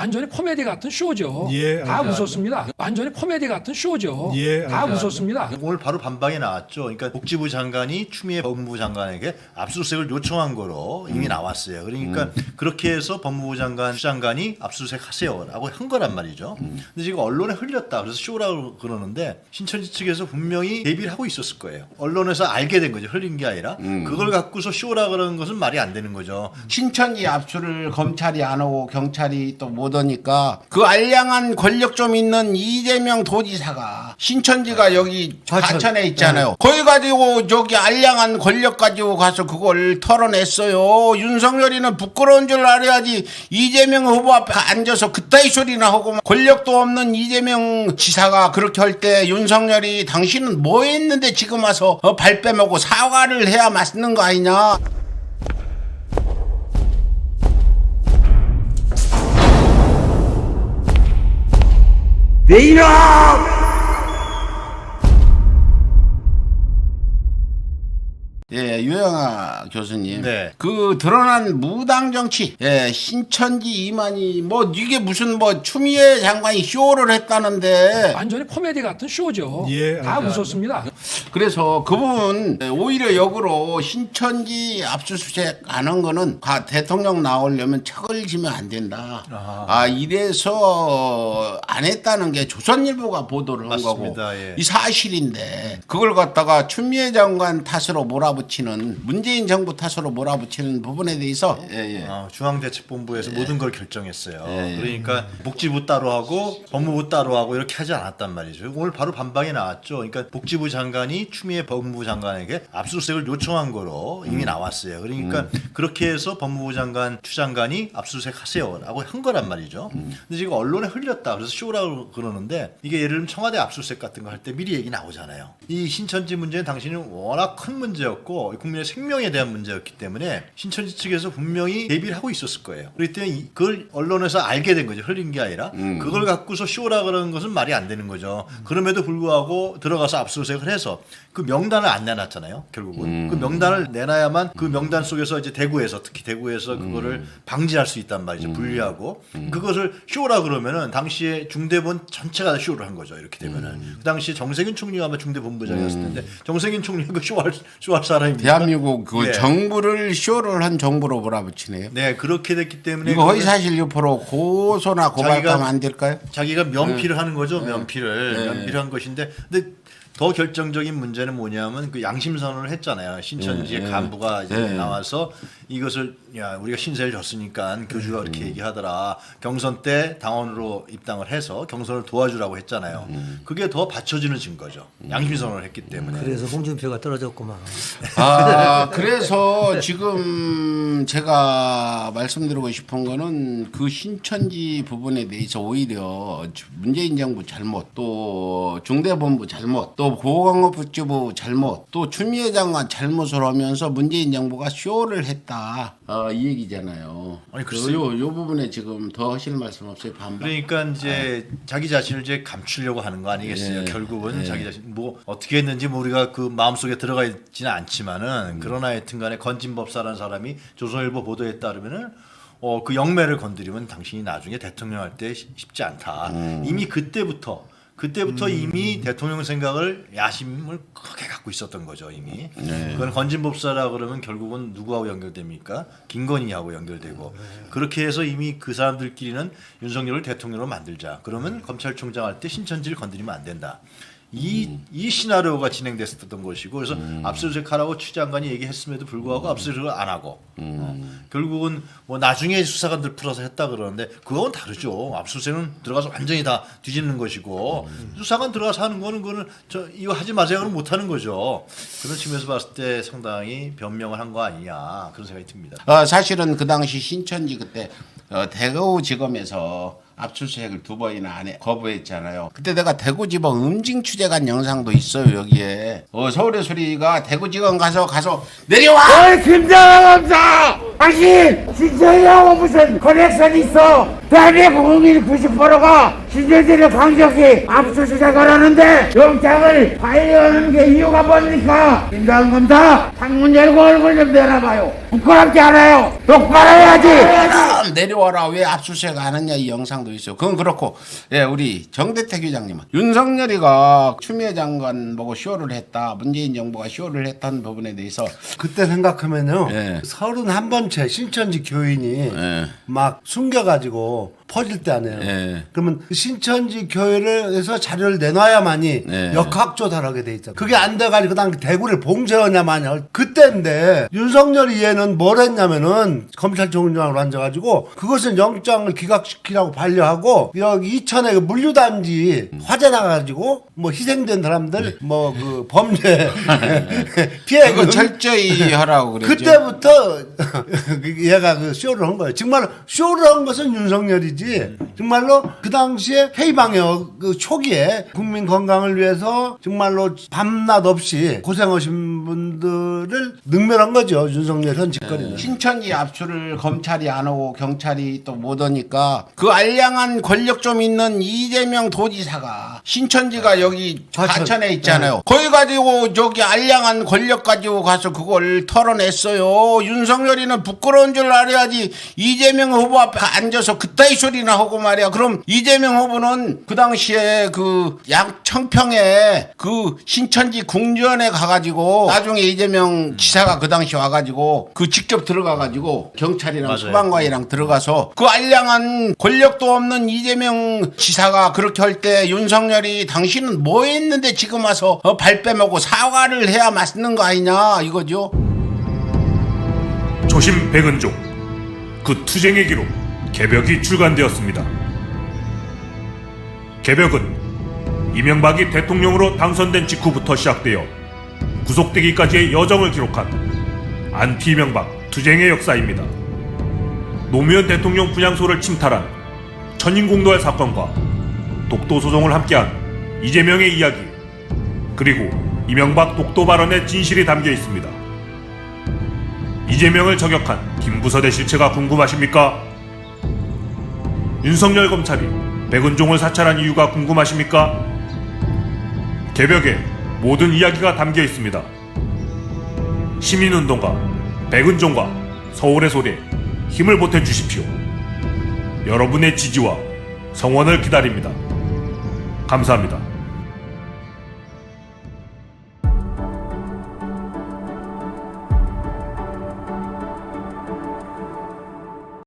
완전히 코미디 같은 쇼죠. 예, 다 웃었습니다. 완전히 코미디 같은 쇼죠. 예, 다 웃었습니다. 오늘 바로 반박이 나왔죠. 그러니까 복지부 장관이 추미애 법무부 장관에게 압수수색을 요청한 거로 이미 나왔어요. 그러니까 그렇게 해서 법무부 장관, 장관이 압수수색 하세요라고 한 거란 말이죠. 근데 지금 언론에 흘렸다. 그래서 쇼라고 그러는데 신천지 측에서 분명히 대비를 하고 있었을 거예요. 언론에서 알게 된 거죠. 흘린 게 아니라 그걸 갖고서 쇼라 그러는 것은 말이 안 되는 거죠. 신천지 압수를 검찰이 안 하고 경찰이 또 못 하니까 그 알량한 권력 좀 있는 이재명 도지사가 신천지가 여기 과천에 있잖아요. 거기 가지고 저기 알량한 권력 가지고 가서 그걸 털어냈어요. 윤석열이는 부끄러운 줄 알아야지 이재명 후보 앞에 앉아서 그따위 소리나 하고 권력도 없는 이재명 지사가 그렇게 할 때 윤석열이 당신은 뭐 했는데 지금 와서 발 빼먹고 사과를 해야 맞는 거 아니냐. 내 이름! 예, 유영아 교수님. 네. 그 드러난 무당 정치, 예, 신천지 이만희, 뭐 이게 무슨 뭐 추미애 장관이 쇼를 했다는데. 완전히 코미디 같은 쇼죠. 예, 다 웃었습니다. 그래서 그 부분 오히려 역으로 신천지 압수수색 안 한 거는 대통령 나오려면 척을 지면 안 된다. 이래서 안 했다는 게 조선일보가 보도를 한 맞습니다. 거고 예. 이 사실인데 그걸 갖다가 추미애 장관 탓으로 몰아붙이는 문재인 정부 탓으로 몰아붙이는 부분에 대해서 중앙대책본부에서 모든 걸 결정했어요. 그러니까 복지부 따로 하고 법무부 따로 하고 이렇게 하지 않았단 말이죠. 오늘 바로 반박이 나왔죠. 그러니까 복지부 장관이 추미애 법무부 장관에게 압수수색을 요청한 거로 이미 나왔어요. 그러니까 그렇게 해서 법무부 장관, 추 장관이 압수수색 하세요라고 한 거란 말이죠. 근데 지금 언론에 흘렸다. 그래서 쇼라고 그러는데 이게 예를 들면 청와대 압수수색 같은 거 할 때 미리 얘기 나오잖아요. 이 신천지 문제는 당신은 워낙 큰 문제였고 국민의 생명에 대한 문제였기 때문에 신천지 측에서 분명히 대비를 하고 있었을 거예요. 그렇기 때문에 그걸 언론에서 알게 된 거죠. 흘린 게 아니라 그걸 갖고서 쇼라 그러는 것은 말이 안 되는 거죠. 그럼에도 불구하고 들어가서 압수수색을 해서 그 명단을 안 내놨잖아요. 결국은 그 명단을 내놔야만 그 명단 속에서 이제 대구에서 특히 대구에서 그거를 방지할 수 있단 말이죠. 분리하고 그것을 쇼라 그러면은 당시에 중대본 전체가 쇼를 한 거죠. 이렇게 되면은 그 당시에 정세균 총리가 아마 중대본부장이었을 텐데 정세균 총리가 그 쇼할 사람입니다. 대한민국 그 네. 정부를 쇼를 한 정부로 몰아붙이네요. 네, 그렇게 됐기 때문에 이거 허위사실 유포로 고소나 고발하면 안 될까요? 자기가 면피를 하는 거죠. 면피를 한 것인데 근데 더 결정적인 문제는 뭐냐면 그 양심 선언을 했잖아요. 신천지의 간부가 이제 나와서 이것을 야 우리가 신세를 졌으니까 교주가 그렇게 얘기하더라. 경선 때 당원으로 입당을 해서 경선을 도와주라고 했잖아요. 그게 더 받쳐지는 증거죠. 양심 선언을 했기 때문에. 그래서 홍준표가 떨어졌구만. 그래서 지금 제가 말씀드리고 싶은 거는 그 신천지 부분에 대해서 오히려 문재인 정부 잘못, 또 중대본부 잘못, 또 보건복지부 잘못, 또 추미애 장관 잘못을 하면서 문재인 정부가 쇼를 했다. 이 얘기잖아요. 아니, 글쎄요. 요 부분에 지금 더 하실 말씀 없어요? 반박. 그러니까 이제 자기 자신을 이제 감추려고 하는 거 아니겠어요? 결국은 자기 자신 뭐 어떻게 했는지 뭐 우리가 그 마음속에 들어가 있지는 않지만은 그러나 하여튼간에 건진법사라는 사람이 조선일보 보도에 따르면은 그 영매를 건드리면 당신이 나중에 대통령 할 때 쉽지 않다. 이미 그때부터 이미 대통령 생각을 야심을 크게 갖고 있었던 거죠 이미. 그건 건진법사라 그러면 결국은 누구하고 연결됩니까? 김건희하고 연결되고 그렇게 해서 이미 그 사람들끼리는 윤석열을 대통령으로 만들자. 그러면 검찰총장 할 때 신천지를 건드리면 안 된다. 이 시나리오가 진행됐었던 것이고 그래서 압수수색하라고 추 장관이 얘기했음에도 불구하고 압수수색을 안 하고 결국은 뭐 나중에 수사관들 풀어서 했다 그러는데 그건 다르죠. 압수수색은 들어가서 완전히 다 뒤집는 것이고 수사관 들어가서 하는 거는 그거는 이거 하지 마세요. 그럼 못 하는 거죠. 그런 측면에서 봤을 때 상당히 변명을 한 거 아니냐 그런 생각이 듭니다. 사실은 그 당시 신천지 그때 대구지검에서 압수수색을 2번이나 거부했잖아요. 그때 내가 대구지법 음징취재관 영상도 있어요. 여기에 서울의 소리가 대구지검 가서 내려와. 김장한 검사! 당신 신천지하고 무슨 커넥션이 있어? 대한민국 국민 90%가 신천지를 강력히 압수수색하라는데 영장을 발려하는 게 이유가 뭡니까? 임당검사 창문 열고 얼굴 좀 내놔봐요. 부끄럽지 않아요? 똑바로 해야지. 그럼 내려와라. 왜 압수수색 안 했냐 이 영상도 있어요. 그건 그렇고 예, 우리 정대택 회장님은 윤석열이가 추미애 장관 보고 쇼를 했다. 문재인 정부가 쇼를 했다는 부분에 대해서 그때 생각하면요. 예. 31번째 신천지 교인이 예. 막 숨겨가지고 퍼질 때 아니에요. 예. 그러면 그 신천지 교회에서 자료를 내놔야만이 예. 역학조사하게 돼 있죠. 그게 안 돼가지고 그 당시 대구를 봉쇄하냐 마냐 그때인데 윤석열이 얘는 뭘 했냐면은 검찰총장으로 앉아가지고 그것은 영장을 기각시키라고 반려하고 여기 이천에 그 물류단지 화재 나가지고 뭐 희생된 사람들 뭐 그 범죄 피해 그거 철저히 하라고 그랬죠. 그때부터 얘가 그 쇼를 한 거예요. 정말 쇼를 한 것은 윤석열이지. 정말로 그 당시에 K방역 그 초기에 국민 건강을 위해서 정말로 밤낮 없이 고생하신 분들을 능멸한 거죠. 윤석열 현 집거리는. 신천지 압수를 검찰이 안 하고 경찰이 또 못 오니까 그 알량한 권력 좀 있는 이재명 도지사가 신천지가 여기 과천에 있잖아요. 거기 가지고 저기 알량한 권력 가지고 가서 그걸 털어냈어요. 윤석열이는 부끄러운 줄 알아야지 이재명 후보 앞에 앉아서 그따위 소리나 하고 말이야. 그럼 이재명 후보는 그 당시에 그 양청평에 그 신천지 궁전에 가가지고 나중에 이재명 지사가 그 당시 와가지고 그 직접 들어가가지고 경찰이랑 맞아요. 소방관이랑 들어가서 그 알량한 권력도 없는 이재명 지사가 그렇게 할 때 윤석열이 당신은 뭐 했는데 지금 와서 발 빼먹고 사과를 해야 맞는 거 아니냐 이거죠. 조심 백은종 그 투쟁의 기록 개벽이 출간되었습니다. 개벽은 이명박이 대통령으로 당선된 직후부터 시작되어 구속되기까지의 여정을 기록한 안티 이명박 투쟁의 역사입니다. 노무현 대통령 분향소를 침탈한 천인공노할 사건과 독도 소송을 함께한 이재명의 이야기, 그리고 이명박 독도 발언의 진실이 담겨 있습니다. 이재명을 저격한 김부선의 실체가 궁금하십니까? 윤석열 검찰이 백은종을 사찰한 이유가 궁금하십니까? 개벽에 모든 이야기가 담겨 있습니다. 시민운동가 백은종과 서울의 소리에 힘을 보태주십시오. 여러분의 지지와 성원을 기다립니다. 감사합니다.